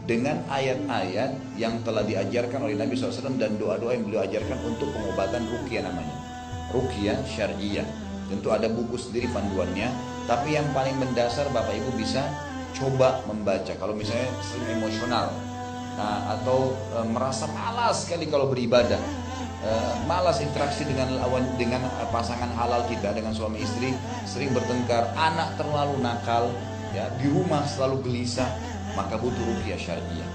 dengan ayat-ayat yang telah diajarkan oleh Nabi SAW dan doa-doa yang beliau ajarkan untuk pengobatan ruqyah namanya. Ruqyah syar'iyah. Tentu ada buku sendiri panduannya, tapi yang paling mendasar Bapak Ibu bisa coba membaca. Kalau misalnya sering emosional, nah, atau merasa malas sekali kalau beribadah, malas interaksi dengan lawan, dengan pasangan halal kita, dengan suami istri, sering bertengkar, anak terlalu nakal, ya, di rumah selalu gelisah, maka butuh ruqyah syariah.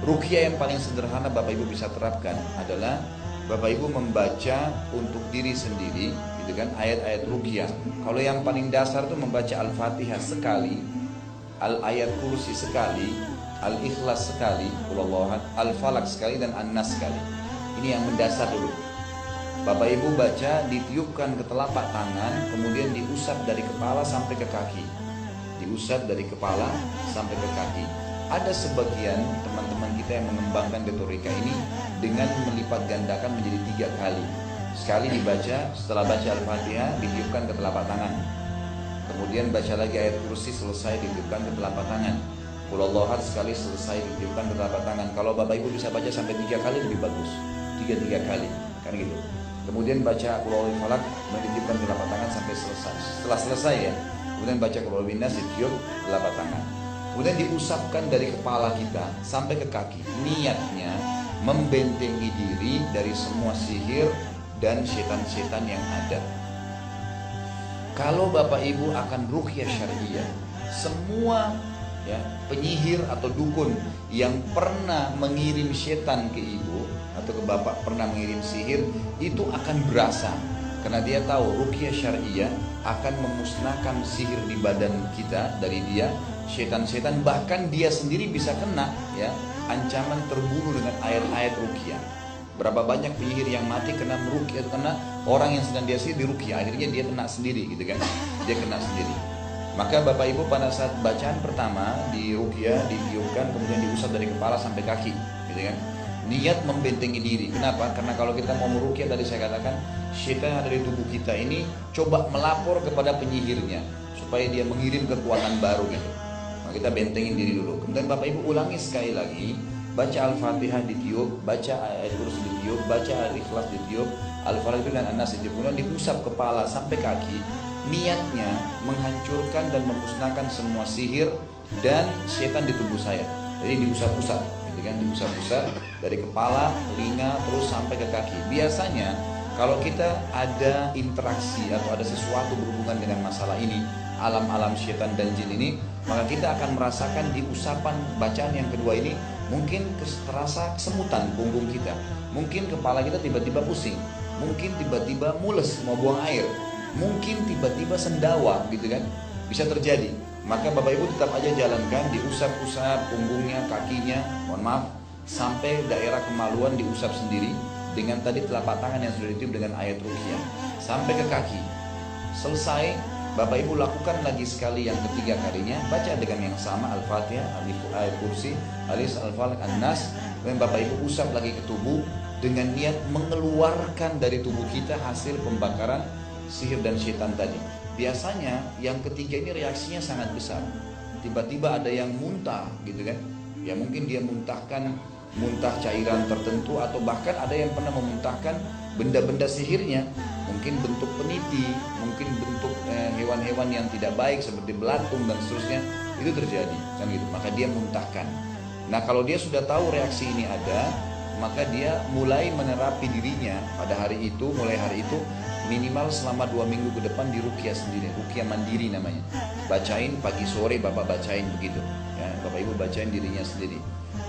Ruqyah yang paling sederhana Bapak Ibu bisa terapkan adalah Bapak Ibu membaca untuk diri sendiri, gitu kan, ayat-ayat ruqyah. Kalau yang paling dasar itu membaca Al-Fatihah sekali, Al-Ayat Kursi sekali, Al-Ikhlas sekali, Al-Falaq sekali, dan An-Nas sekali. Ini yang mendasar dulu. Bapak Ibu baca, ditiupkan ke telapak tangan, kemudian diusap dari kepala sampai ke kaki. Diusap dari kepala sampai ke kaki. Ada sebagian teman-teman kita yang mengembangkan retorika ini dengan melipat gandakan menjadi 3 kali. Sekali dibaca, setelah baca Al-Fatihah ditiupkan ke telapak tangan. Kemudian baca lagi ayat kursi, selesai ditiupkan ke telapak tangan. Qul Huwallahu ahad sekali, selesai ditiupkan ke telapak tangan. Kalau Bapak Ibu bisa baca sampai 3 kali lebih bagus. 3 kali, kan gitu. Kemudian baca Qul Huwallahu falaq, ditiupkan ke telapak tangan sampai selesai. Setelah selesai ya, kemudian baca Qul Huwallahu nas, ditiup telapak tangan. Kemudian diusapkan dari kepala kita sampai ke kaki. Niatnya membentengi diri dari semua sihir dan setan-setan yang ada. Kalau Bapak Ibu akan ruqyah syariah, semua ya, penyihir atau dukun yang pernah mengirim setan ke ibu atau ke bapak, pernah mengirim sihir, itu akan berasa, karena dia tahu ruqyah syariah akan memusnahkan sihir di badan kita dari dia, setan-setan, bahkan dia sendiri bisa kena ya ancaman terbunuh dengan ayat-ayat ruqyah. Berapa banyak penyihir yang mati kena meruqyah, kena orang yang sedang dia sihir di ruqyah, akhirnya dia kena sendiri gitu kan, dia kena sendiri. Maka Bapak Ibu pada saat bacaan pertama di ruqyah ditiupkan, kemudian diusap dari kepala sampai kaki, gitu kan. Niat membentengi diri. Kenapa? Karena kalau kita mau meruqyah, tadi saya katakan, syaitan yang ada di tubuh kita ini coba melapor kepada penyihirnya supaya dia mengirim kekuatan baru gitu. Maka kita bentengin diri dulu. Kemudian Bapak Ibu ulangi sekali lagi, baca Al-Fatihah ditiup, baca ayat kursi ditiup, baca Al-Ikhlas ditiup, Al-Falaq dan An-Nas ditiup, kemudian diusap kepala sampai kaki. Niatnya menghancurkan dan memusnahkan semua sihir dan setan di tubuh saya. Jadi diusap-usap, gitu kan, diusap-usap dari kepala, telinga, terus sampai ke kaki. Biasanya kalau kita ada interaksi atau ada sesuatu berhubungan dengan masalah ini, alam-alam setan dan jin ini, maka kita akan merasakan di usapan bacaan yang kedua ini mungkin terasa kesemutan punggung kita, mungkin kepala kita tiba-tiba pusing, mungkin tiba-tiba mules mau buang air, mungkin tiba-tiba sendawa gitu kan, bisa terjadi. Maka Bapak Ibu tetap aja jalankan, diusap-usap punggungnya, kakinya, mohon maaf, sampai daerah kemaluan diusap sendiri dengan tadi telapak tangan yang sudah ditiup dengan ayat ruqyah sampai ke kaki. Selesai, Bapak Ibu lakukan lagi sekali yang ketiga kalinya, baca dengan yang sama Al-Fatihah, ayat kursi, Al-Falaq, An-Nas, dan Bapak Ibu usap lagi ke tubuh dengan niat mengeluarkan dari tubuh kita hasil pembakaran sihir dan syaitan tadi. Biasanya yang ketiga ini reaksinya sangat besar. Tiba-tiba ada yang muntah gitu kan. Ya mungkin dia muntah cairan tertentu, atau bahkan ada yang pernah memuntahkan benda-benda sihirnya. Mungkin bentuk peniti, mungkin bentuk hewan-hewan yang tidak baik seperti belatung dan seterusnya. Itu terjadi kan gitu. Maka dia muntahkan. Nah, kalau dia sudah tahu reaksi ini ada, maka dia mulai menerapi dirinya pada hari itu, mulai hari itu minimal selama 2 minggu ke depan di ruqyah sendiri, ruqyah mandiri namanya. Bacain pagi sore, Bapak bacain begitu. Ya, Bapak Ibu bacain dirinya sendiri.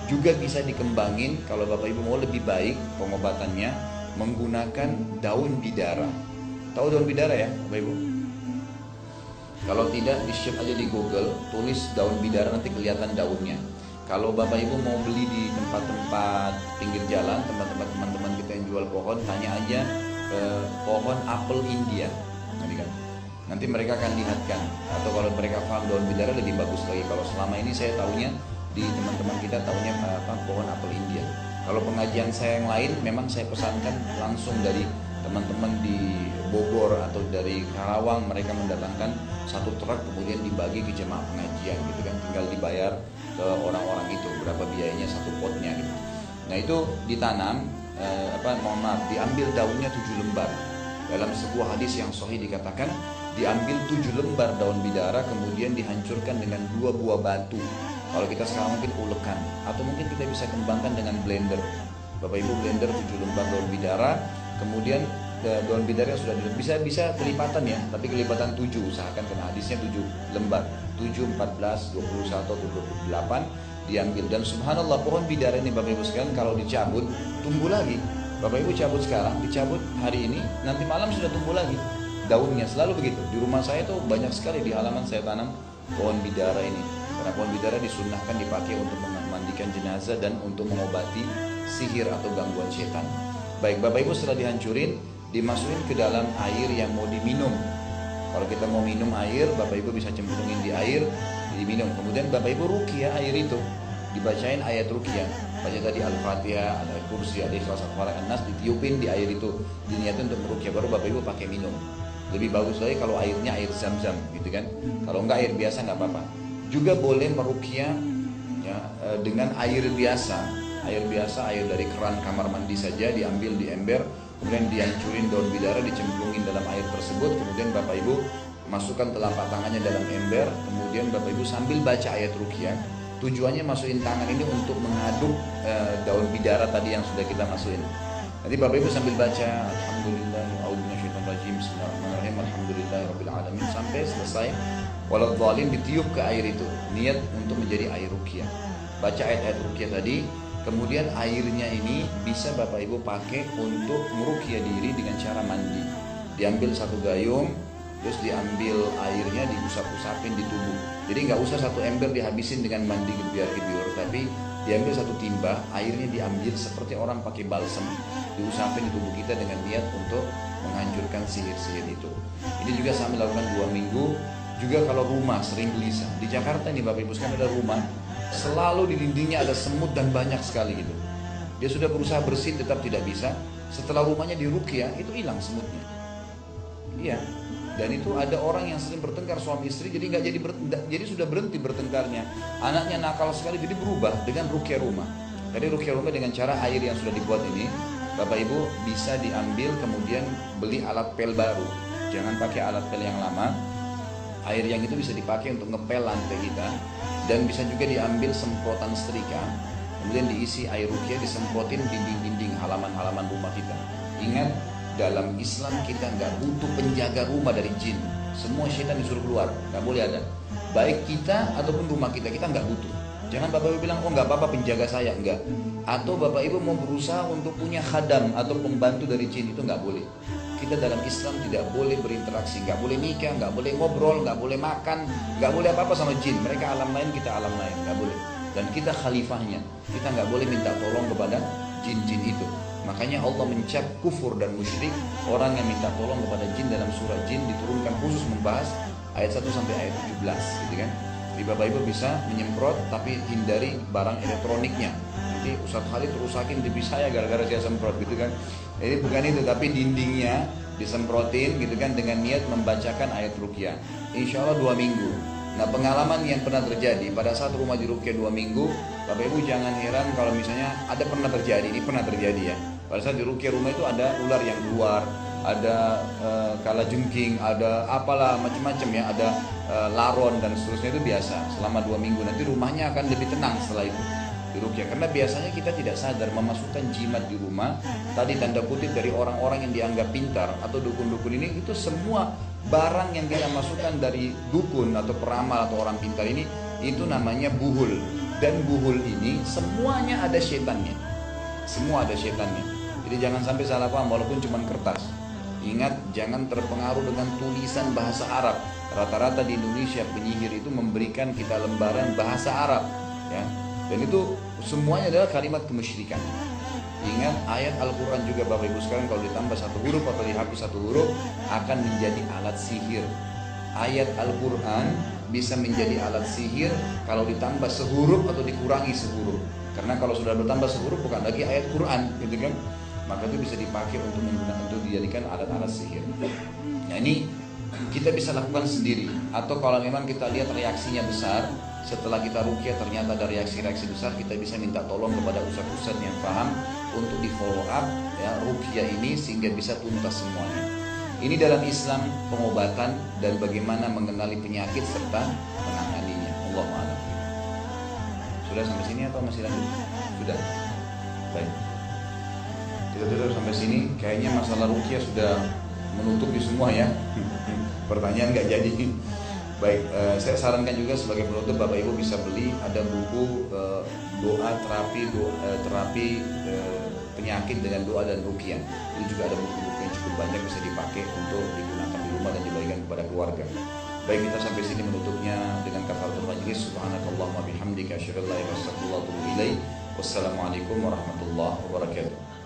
Juga bisa dikembangin kalau Bapak Ibu mau lebih baik pengobatannya menggunakan daun bidara. Tahu daun bidara ya, Bapak Ibu? Kalau tidak, di-search aja di Google, tulis daun bidara, nanti kelihatan daunnya. Kalau Bapak Ibu mau beli di tempat-tempat pinggir jalan, tempat-tempat teman-teman kita yang jual pohon, tanya aja pohon apel India, nanti mereka akan lihatkan. Atau kalau mereka paham daun bidara lebih bagus lagi. Kalau selama ini saya tahunya di teman-teman kita tahunya pohon apel India. Kalau pengajian saya yang lain memang saya pesankan langsung dari teman-teman di Bogor atau dari Karawang, mereka mendatangkan satu truk kemudian dibagi ke jemaah pengajian gitu kan, tinggal dibayar ke orang-orang itu berapa biayanya satu potnya gitu. Nah itu ditanam mohon maaf, diambil daunnya 7 lembar. Dalam sebuah hadis yang sahih dikatakan diambil 7 lembar daun bidara kemudian dihancurkan dengan 2 buah batu. Kalau kita sekarang mungkin ulekan atau mungkin kita bisa kembangkan dengan blender. Bapak Ibu, blender 7 lembar daun bidara, kemudian daun bidara sudah bisa kelipatan ya, tapi kelipatan 7, usahakan karena hadisnya 7 lembar, 7, 14, 21 atau 28 diambil. Dan subhanallah, pohon bidara ini Bapak Ibu sekalian kalau dicabut tumbuh lagi. Bapak Ibu cabut sekarang, dicabut hari ini, nanti malam sudah tumbuh lagi daunnya, selalu begitu. Di rumah saya tuh banyak sekali di halaman saya tanam pohon bidara ini, karena pohon bidara disunnahkan dipakai untuk memandikan jenazah dan untuk mengobati sihir atau gangguan setan. Baik Bapak Ibu, setelah dihancurin dimasukin ke dalam air yang mau diminum. Kalau kita mau minum air, Bapak Ibu bisa cemplungin di air, diminum. Kemudian Bapak Ibu ruqyah air itu, dibacain ayat ruqyah, baca tadi Al-Fatihah, Al-Kursi, Al-Ikhlas, Al-Falaq, An-Nas, ditiupin di air itu, diniatin untuk meruqyah, baru Bapak Ibu pakai minum. Lebih bagus lagi kalau airnya air zam-zam gitu kan. Kalau enggak air biasa enggak apa-apa. Juga boleh meruqyah ya, dengan air biasa. Air biasa, air dari keran kamar mandi saja diambil di ember, kemudian dihancurin daun bidara, dicemplungin dalam air tersebut, kemudian Bapak Ibu masukkan telapak tangannya dalam ember, kemudian Bapak Ibu sambil baca ayat ruqyah. Tujuannya masukin tangan ini untuk mengaduk daun bidara tadi yang sudah kita masukin. Nanti Bapak Ibu sambil baca Alhamdulillah, a'udzubillahi bismillahirrahmanirrahim, alhamdulillahirabbil alamin sampai selesai. Waladhdallin, ditiup ke air itu, niat untuk menjadi air ruqyah. Baca ayat-ayat ruqyah tadi. Kemudian airnya ini bisa Bapak Ibu pakai untuk meruqyah diri dengan cara mandi. Diambil satu gayung, terus diambil airnya diusap-usapin di tubuh. Jadi nggak usah satu ember dihabisin dengan mandi biar gebyur, tapi diambil satu timba, airnya diambil seperti orang pakai balsam, diusapin di tubuh kita dengan niat untuk menghancurkan sihir-sihir itu. Ini juga saya melakukan 2 minggu. Juga kalau rumah sering gelisah, di Jakarta nih Bapak Ibu sekarang ada rumah, selalu di dindingnya ada semut dan banyak sekali gitu. Dia sudah berusaha bersih tetap tidak bisa. Setelah rumahnya diruqyah itu hilang semutnya. Iya. Dan itu ada orang yang sering bertengkar suami istri, jadi nggak jadi sudah berhenti bertengkarnya. Anaknya nakal sekali, jadi berubah dengan ruqyah rumah. Jadi ruqyah rumah dengan cara air yang sudah dibuat ini, Bapak Ibu bisa diambil kemudian beli alat pel baru. Jangan pakai alat pel yang lama. Air yang itu bisa dipakai untuk ngepel lantai kita, dan bisa juga diambil semprotan setrika, kemudian diisi air ruqyah, disemprotin dinding-dinding halaman-halaman rumah kita. Ingat, dalam Islam kita nggak butuh penjaga rumah dari jin. Semua syaitan disuruh keluar, nggak boleh ada. Baik kita ataupun rumah kita nggak butuh. Jangan Bapak Ibu bilang, oh nggak apa-apa penjaga saya, enggak. Atau Bapak Ibu mau berusaha untuk punya khadam atau pembantu dari jin, itu nggak boleh. Kita dalam Islam tidak boleh berinteraksi, nggak boleh nikah, nggak boleh ngobrol, nggak boleh makan, nggak boleh apa-apa sama jin. Mereka alam lain, kita alam lain, nggak boleh. Dan kita khalifahnya, kita nggak boleh minta tolong kepada jin-jin itu. Makanya Allah mencap kufur dan musyrik orang yang minta tolong kepada jin. Dalam surah jin diturunkan khusus membahas ayat 1 sampai ayat 17 gitu kan. Jadi Bapak Ibu bisa menyemprot tapi hindari barang elektroniknya. Nanti Ustaz Khalid rusakin TV saya gara-gara saya semprot gitu kan. Jadi bukan itu, tapi dindingnya disemprotin gitu kan dengan niat membacakan ayat ruqyah. Insya Allah 2 minggu. Nah pengalaman yang pernah terjadi pada saat rumah di ruqyah 2 minggu, Bapak Ibu jangan heran kalau misalnya ada pernah terjadi, ini pernah terjadi ya. Pada saat di ruqyah rumah itu ada ular yang keluar, ada kalajengking, ada apalah macam-macam ya, ada laron dan seterusnya, itu biasa. Selama 2 minggu nanti rumahnya akan lebih tenang setelah itu. Ruqyah, karena biasanya kita tidak sadar memasukkan jimat di rumah. Tadi tanda kutip dari orang-orang yang dianggap pintar atau dukun-dukun ini, itu semua barang yang kita masukkan dari dukun atau peramal atau orang pintar ini, itu namanya buhul. Dan buhul ini semuanya ada setannya. Semua ada setannya. Jadi jangan sampai salah paham walaupun cuma kertas. Ingat, jangan terpengaruh dengan tulisan bahasa Arab. Rata-rata di Indonesia penyihir itu memberikan kita lembaran bahasa Arab ya. Dan itu semuanya adalah kalimat kemusyrikan. Ingat, ayat Al-Quran juga Bapak Ibu sekalian, kalau ditambah 1 huruf atau dihapus 1 huruf akan menjadi alat sihir. Ayat Al-Quran bisa menjadi alat sihir kalau ditambah sehuruf atau dikurangi sehuruf. Karena kalau sudah bertambah sehuruf bukan lagi ayat Quran gitu kan. maka itu bisa dipakai untuk dijadikan alat-alat sihir. Nah ini kita bisa lakukan sendiri, atau kalau memang kita lihat reaksinya besar, setelah kita ruqyah ternyata ada reaksi-reaksi besar, kita bisa minta tolong kepada ustadz-ustadz yang paham untuk di follow up ya ruqyah ini sehingga bisa tuntas semuanya. Ini dalam Islam pengobatan dan bagaimana mengenali penyakit serta menanganinya. Allahu a'lam. Sudah sampai sini atau masih lanjut? Sudah. Baik. Kita tutup sampai sini. Kayaknya masalah ruqyah sudah menutupi semua ya. Pertanyaan nggak jadi. Baik, saya sarankan juga sebagai penutup Bapak Ibu bisa beli ada buku doa terapi penyakit dengan doa dan ruqyah. Ini juga ada buku-buku yang cukup banyak bisa dipakai untuk digunakan di rumah dan dibagikan kepada keluarga. Baik, kita sampai sini menutupnya dengan kafaratul majlis. Subhanakallahumma bihamdika asyhadu an la ilaha illa anta astaghfiruka wa atubu ilaik. Wassalamualaikum warahmatullahi wabarakatuh.